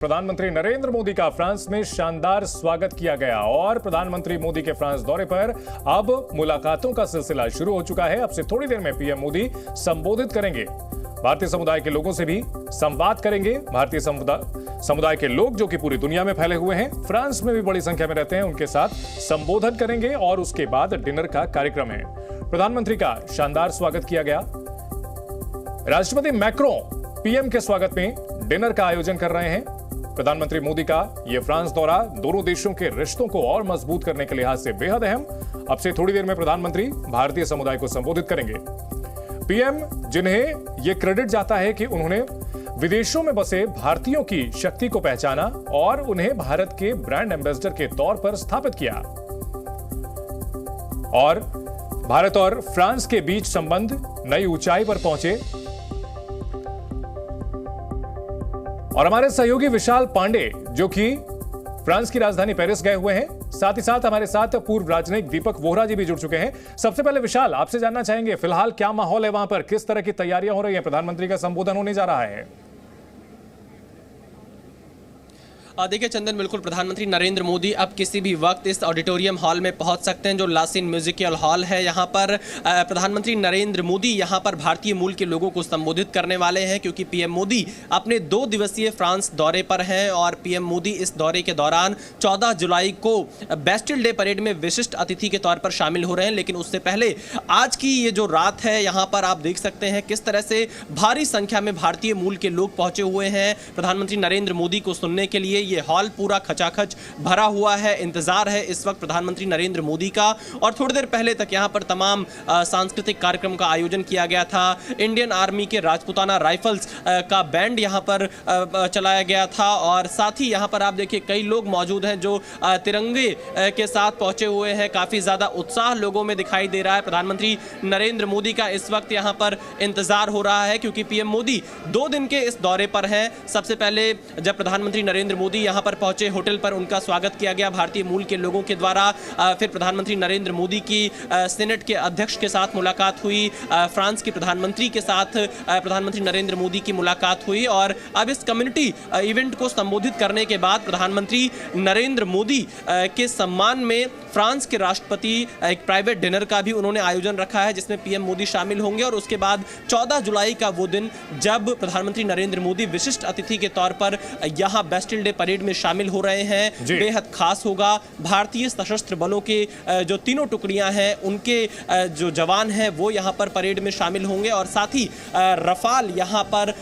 प्रधानमंत्री नरेंद्र मोदी का फ्रांस में शानदार स्वागत किया गया और प्रधानमंत्री मोदी के फ्रांस दौरे पर अब मुलाकातों का सिलसिला शुरू हो चुका है। अब से थोड़ी देर में पीएम मोदी संबोधित करेंगे, भारतीय समुदाय के लोगों से भी संवाद करेंगे। भारतीय समुदाय के लोग जो कि पूरी दुनिया में फैले हुए हैं, फ्रांस में भी बड़ी संख्या में रहते हैं, उनके साथ संबोधन करेंगे और उसके बाद डिनर का कार्यक्रम है। प्रधानमंत्री का शानदार स्वागत किया गया। राष्ट्रपति मैक्रों पीएम के स्वागत में डिनर का आयोजन कर रहे हैं। प्रधानमंत्री मोदी का यह फ्रांस दौरा दोनों देशों के रिश्तों को और मजबूत करने के लिहाज से बेहद अहम। अब से थोड़ी देर में प्रधानमंत्री भारतीय समुदाय को संबोधित करेंगे। पीएम, जिन्हें यह क्रेडिट जाता है कि उन्होंने विदेशों में बसे भारतीयों की शक्ति को पहचाना और उन्हें भारत के ब्रांड एम्बेसडर के तौर पर स्थापित किया, और भारत और फ्रांस के बीच संबंध नई ऊंचाई पर पहुंचे। और हमारे सहयोगी विशाल पांडे, जो कि फ्रांस की राजधानी पेरिस गए हुए हैं, साथ ही साथ हमारे साथ पूर्व राजनयिक दीपक वोहरा जी भी जुड़ चुके हैं। सबसे पहले विशाल, आपसे जानना चाहेंगे फिलहाल क्या माहौल है वहां पर, किस तरह की तैयारियां हो रही हैं? प्रधानमंत्री का संबोधन होने जा रहा है। देखिए चंदन, बिल्कुल प्रधानमंत्री नरेंद्र मोदी अब किसी भी वक्त इस ऑडिटोरियम हॉल में पहुंच सकते हैं, जो लासिन म्यूजिकल हॉल है। यहां पर प्रधानमंत्री नरेंद्र मोदी यहां पर भारतीय मूल के लोगों को संबोधित करने वाले हैं, क्योंकि पीएम मोदी अपने 2 दिवसीय फ्रांस दौरे पर हैं। और पीएम मोदी इस दौरे के दौरान 14 जुलाई को बेस्टिल डे परेड में विशिष्ट अतिथि के तौर पर शामिल हो रहे हैं। लेकिन उससे पहले आज की ये जो रात है, यहाँ पर आप देख सकते हैं किस तरह से भारी संख्या में भारतीय मूल के लोग पहुंचे हुए हैं प्रधानमंत्री नरेंद्र मोदी को सुनने के लिए। ये हॉल पूरा खचाखच भरा हुआ है। इंतजार है इस वक्त प्रधानमंत्री नरेंद्र मोदी का। और थोड़ी देर पहले तक यहां पर तमाम सांस्कृतिक कार्यक्रम का आयोजन किया गया था। इंडियन आर्मी के राजपूताना राइफल्स का बैंड यहां पर चलाया गया था। और साथ ही यहां पर आप देखिए कई लोग मौजूद हैं जो तिरंगे के साथ पहुंचे हुए हैं। काफी ज्यादा उत्साह लोगों में दिखाई दे रहा है। प्रधानमंत्री नरेंद्र मोदी का इस वक्त यहां पर इंतजार हो रहा है, क्योंकि पीएम मोदी 2 दिन के इस दौरे पर हैं। सबसे पहले जब प्रधानमंत्री नरेंद्र मोदी यहां पर पहुंचे, होटल पर उनका स्वागत किया गया भारतीय मूल के लोगों के द्वारा। फिर प्रधानमंत्री नरेंद्र मोदी की सीनेट के अध्यक्ष के साथ मुलाकात हुई। फ्रांस के प्रधानमंत्री के साथ प्रधानमंत्री नरेंद्र मोदी की मुलाकात हुई। और अब इस कम्युनिटी इवेंट को संबोधित करने के बाद प्रधानमंत्री नरेंद्र मोदी के सम्मान में फ्रांस के राष्ट्रपति एक प्राइवेट डिनर का भी उन्होंने आयोजन रखा है, जिसमें पीएम मोदी शामिल होंगे। और उसके बाद 14 जुलाई का वो दिन जब प्रधानमंत्री नरेंद्र मोदी विशिष्ट अतिथि के तौर पर यहां बेस्टिल डे परेड में शामिल हो रहे हैं, बेहद खास होगा। भारतीय सशस्त्र बलों के जो 3 टुकड़ियां हैं, उनके जो जवान हैं वो यहां पर परेड में शामिल होंगे। और साथ ही रफाल यहां पर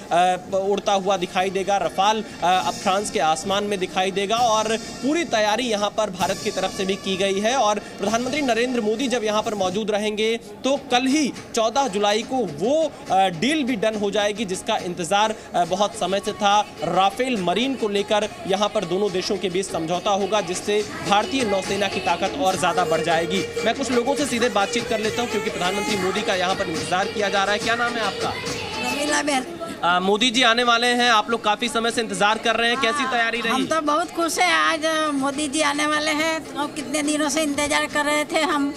उड़ता हुआ दिखाई देगा। रफाल अब फ्रांस के आसमान में दिखाई देगा। और पूरी तैयारी यहां पर भारत की तरफ से भी की गई है। और प्रधानमंत्री नरेंद्र मोदी जब यहां पर मौजूद रहेंगे तो कल ही 14 जुलाई को वो डील भी डन हो जाएगी, जिसका इंतजार बहुत समय से था। राफेल मरीन को लेकर यहां पर दोनों देशों के बीच समझौता होगा, जिससे भारतीय नौसेना की ताकत और ज्यादा बढ़ जाएगी। मैं कुछ लोगों से सीधे बातचीत कर लेता हूं, क्योंकि प्रधानमंत्री मोदी का यहां पर इंतजार किया जा रहा है। क्या नाम है आपका? मोदी जी आने वाले हैं, आप लोग काफी समय से इंतजार कर रहे हैं, कैसी तैयारी रही? हम तो बहुत खुश हैं, आज मोदी जी आने वाले हैं। तो कितने दिनों से इंतजार कर रहे थे हम,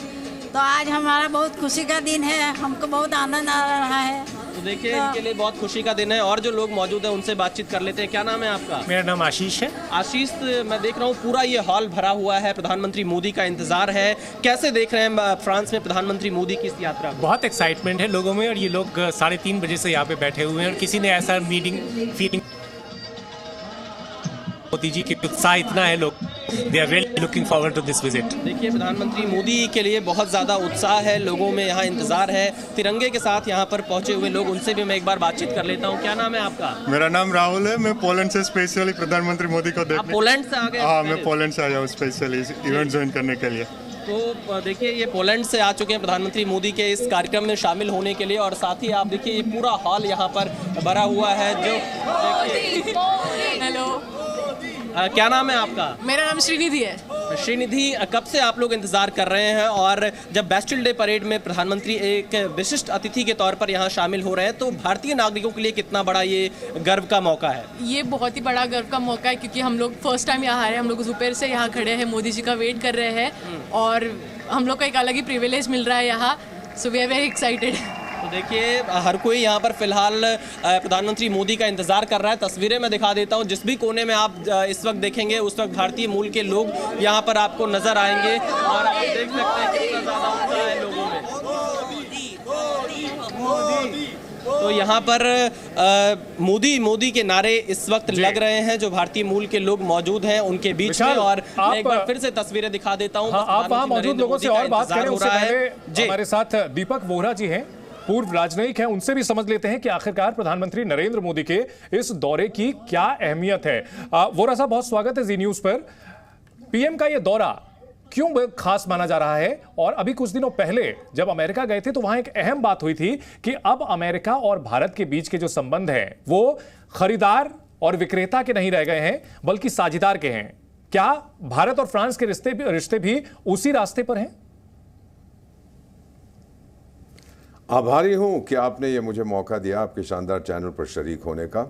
तो आज हमारा बहुत खुशी का दिन है। हमको बहुत आनंद आ रहा है। तो देखिए इनके लिए बहुत खुशी का दिन है। और जो लोग मौजूद हैं उनसे बातचीत कर लेते हैं। क्या नाम है आपका? मेरा नाम आशीष है। आशीष, मैं देख रहा हूँ पूरा ये हॉल भरा हुआ है, प्रधानमंत्री मोदी का इंतजार है। कैसे देख रहे हैं फ्रांस में प्रधानमंत्री मोदी की इस यात्रा को? बहुत एक्साइटमेंट है लोगों में, और ये लोग 3:30 बजे से यहाँ पे बैठे हुए हैं, और किसी ने ऐसा फीलिंग मोदी जी के उत्साह इतना है, लोग they are really looking forward to this visit. देखिए प्रधानमंत्री मोदी के लिए बहुत ज़्यादा उत्साह है, लोगों में यहाँ इंतजार है। तिरंगे के साथ यहाँ पर पहुँचे हुए लोग, उनसे भी मैं एक बार बातचीत कर लेता हूँ। क्या नाम है आपका? मेरा नाम राहुल है। मैं पोलैंड से स्पेशली प्रधानमंत्री मोदी को देखने। पोलैंड से आ गए? हाँ, मैं पोलैंड से आया हूँ स्पेशली इवेंट ज्वाइन करने के लिए। तो देखिए ये पोलैंड से आ चुके हैं प्रधानमंत्री मोदी के इस कार्यक्रम में शामिल होने के लिए। और साथ ही आप देखिए ये पूरा हॉल यहाँ पर भरा हुआ है। जो हेलो, क्या नाम है आपका? मेरा नाम श्रीनिधि है। श्रीनिधि, कब से आप लोग इंतजार कर रहे हैं? और जब बेस्टिल डे परेड में प्रधानमंत्री एक विशिष्ट अतिथि के तौर पर यहाँ शामिल हो रहे हैं, तो भारतीय नागरिकों के लिए कितना बड़ा ये गर्व का मौका है? ये बहुत ही बड़ा गर्व का मौका है, क्योंकि हम लोग फर्स्ट टाइम यहाँ आ रहे हैं। हम लोग दोपहर से यहाँ खड़े हैं, मोदी जी का वेट कर रहे हैं, और हम लोग को एक अलग ही प्रिविलेज मिल रहा है यहाँ। So we are very excited. तो देखिए हर कोई यहाँ पर फिलहाल प्रधानमंत्री मोदी का इंतजार कर रहा है। तस्वीरें मैं दिखा देता हूँ, जिस भी कोने में आप इस वक्त देखेंगे उस वक्त भारतीय मूल के लोग यहाँ पर आपको नजर आएंगे और आप देख सकते हैं कितना ज्यादा उत्साह है लोगों में। तो यहाँ पर मोदी के नारे इस वक्त लग रहे हैं जो भारतीय मूल के लोग मौजूद हैं उनके बीच में। और मैं एक बार फिर से तस्वीरें दिखा देता हूँ। आप वहाँ मौजूद लोगों से और बात करें उससे पहले हमारे साथ दीपक वोहरा जी हैं, पूर्व राजनयिक हैं, उनसे भी समझ लेते हैं कि आखिरकार प्रधानमंत्री नरेंद्र मोदी के इस दौरे की क्या अहमियत है। वोहरा साहब, बहुत स्वागत है जी न्यूज पर। पीएम का ये दौरा क्यों खास माना जा रहा है? और अभी कुछ दिनों पहले जब अमेरिका गए थे तो वहां एक अहम बात हुई थी कि अब अमेरिका और भारत के बीच के जो संबंध हैं वो खरीदार और विक्रेता के नहीं रह गए हैं बल्कि साझेदार के हैं। क्या भारत और फ्रांस के रिश्ते भी उसी रास्ते पर हैं? आभारी हूं कि आपने ये मुझे मौका दिया आपके शानदार चैनल पर शरीक होने का।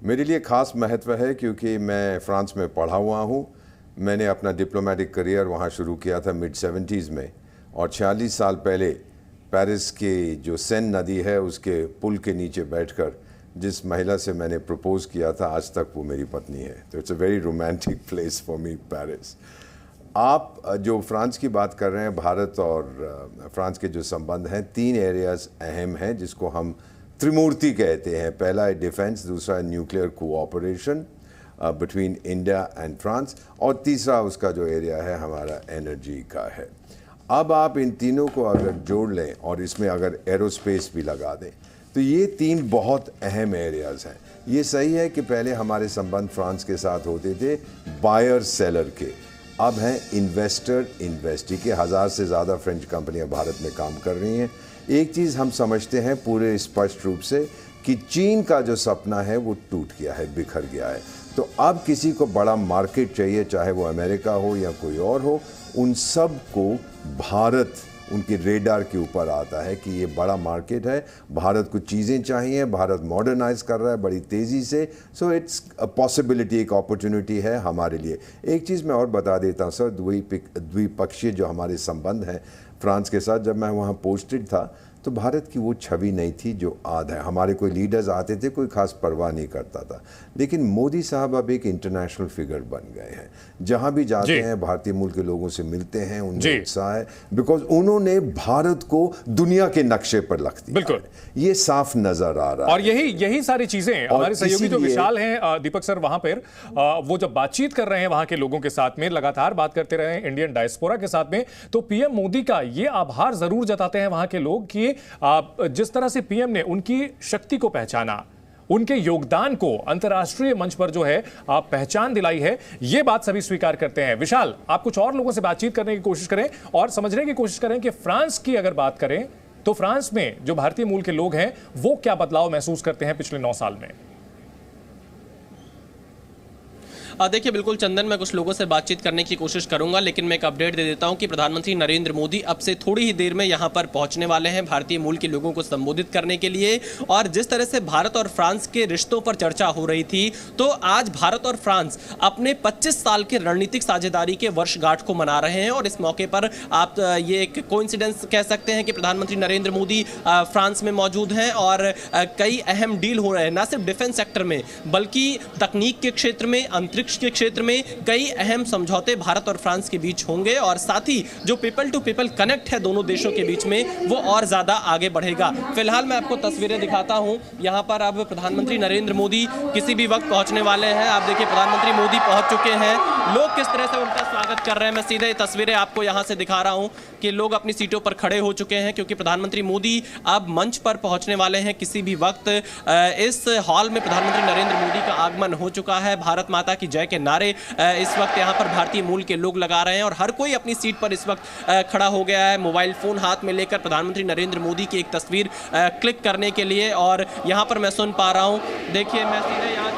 मेरे लिए खास महत्व है क्योंकि मैं फ्रांस में पढ़ा हुआ हूं। मैंने अपना डिप्लोमेटिक करियर वहाँ शुरू किया था मिड 70s में, और 46 साल पहले पेरिस की जो सेन नदी है उसके पुल के नीचे बैठकर जिस महिला से मैंने प्रपोज किया था आज तक वो मेरी पत्नी है। तो it's a very romantic place for me, Paris. आप जो फ्रांस की बात कर रहे हैं, भारत और फ्रांस के जो संबंध हैं, 3 एरियाज अहम हैं जिसको हम त्रिमूर्ति कहते हैं। पहला है डिफेंस, दूसरा है nuclear cooperation between India and France, और तीसरा उसका जो एरिया है हमारा एनर्जी का है। अब आप इन तीनों को अगर जोड़ लें और इसमें अगर एरोस्पेस भी लगा दें तो ये 3 बहुत अहम एरियाज़ हैं। ये सही है कि पहले हमारे संबंध फ्रांस के साथ होते थे बायर सेलर के, अब हैं इन्वेस्टर इन्वेस्टी के। 1000 से ज़्यादा फ्रेंच कंपनियां भारत में काम कर रही हैं। एक चीज़ हम समझते हैं पूरे स्पष्ट रूप से कि चीन का जो सपना है वो टूट गया है, बिखर गया है। तो अब किसी को बड़ा मार्केट चाहिए, चाहे वो अमेरिका हो या कोई और हो, उन सब को भारत उनके रेडार के ऊपर आता है कि ये बड़ा मार्केट है, भारत को चीज़ें चाहिए, भारत मॉडर्नाइज कर रहा है बड़ी तेज़ी से। सो इट्स अ पॉसिबिलिटी, एक अपॉर्चुनिटी है हमारे लिए। एक चीज़ मैं और बता देता हूँ सर, द्विपक्षीय जो हमारे संबंध हैं फ्रांस के साथ, जब मैं वहाँ पोस्टेड था तो भारत की वो छवि नहीं थी जो आज है। हमारे कोई लीडर्स आते थे, कोई खास परवाह नहीं करता था, लेकिन मोदी साहब अब एक इंटरनेशनल फिगर बन गए हैं। जहां भी जाते हैं भारतीय मूल के लोगों से मिलते हैं, उनमें उत्साह है, बिकॉज उन्होंने भारत को दुनिया के नक्शे पर रख दिया। बिल्कुल, ये साफ नजर आ रहा है। और यही सारी चीजें हमारे सहयोगी जो विशाल हैं दीपक सर, वहां पर वो जब बातचीत कर रहे हैं वहां के लोगों के साथ में, लगातार बात करते रहे इंडियन डायस्पोरा के साथ में, तो पीएम मोदी का ये आभार जरूर जताते हैं वहां के लोग कि जिस तरह से पीएम ने उनकी शक्ति को पहचाना, उनके योगदान को अंतर्राष्ट्रीय मंच पर जो है आप पहचान दिलाई है, ये बात सभी स्वीकार करते हैं। विशाल, आप कुछ और लोगों से बातचीत करने की कोशिश करें और समझने की कोशिश करें कि फ्रांस की अगर बात करें तो फ्रांस में जो भारतीय मूल के लोग हैं वो क्या बदलाव महसूस करते हैं पिछले 9 साल में। देखिए बिल्कुल चंदन, मैं कुछ लोगों से बातचीत करने की कोशिश करूंगा, लेकिन मैं एक अपडेट दे देता हूं कि प्रधानमंत्री नरेंद्र मोदी अब से थोड़ी ही देर में यहां पर पहुंचने वाले हैं भारतीय मूल के लोगों को संबोधित करने के लिए। और जिस तरह से भारत और फ्रांस के रिश्तों पर चर्चा हो रही थी, तो आज भारत और फ्रांस अपने 25 साल के रणनीतिक साझेदारी के वर्षगांठ को मना रहे हैं। और इस मौके पर आप ये एक कोइंसिडेंस कह सकते हैं कि प्रधानमंत्री नरेंद्र मोदी फ्रांस में मौजूद हैं और कई अहम डील हो रहे हैं, न सिर्फ डिफेंस सेक्टर में बल्कि तकनीक के क्षेत्र में, अंतरिक्ष के क्षेत्र में कई अहम समझौते भारत और फ्रांस के बीच होंगे। और साथ ही जो पीपल टू पीपल कनेक्ट है दोनों देशों के बीच में, वो और ज्यादा आगे बढ़ेगा। फिलहाल मैं आपको तस्वीरें दिखाता हूं। यहां पर अब प्रधानमंत्री नरेंद्र मोदी किसी भी वक्त पहुंचने वाले हैं। आप देखिए प्रधानमंत्री मोदी पहुंच चुके हैं, लोग किस तरह से उनका स्वागत कर रहे हैं। मैं सीधे तस्वीरें आपको यहां से दिखा रहा हूं कि लोग अपनी सीटों पर खड़े हो चुके हैं, क्योंकि प्रधानमंत्री मोदी अब मंच पर पहुंचने वाले हैं किसी भी वक्त। इस हॉल में प्रधानमंत्री नरेंद्र मोदी का आगमन हो चुका है। भारत माता की जय के नारे इस वक्त यहां पर भारतीय मूल के लोग लगा रहे हैं और हर कोई अपनी सीट पर इस वक्त खड़ा हो गया है, मोबाइल फोन हाथ में लेकर प्रधानमंत्री नरेंद्र मोदी की एक तस्वीर क्लिक करने के लिए। और यहां पर मैं सुन पा रहा हूं, देखिए मैं सीधे यहां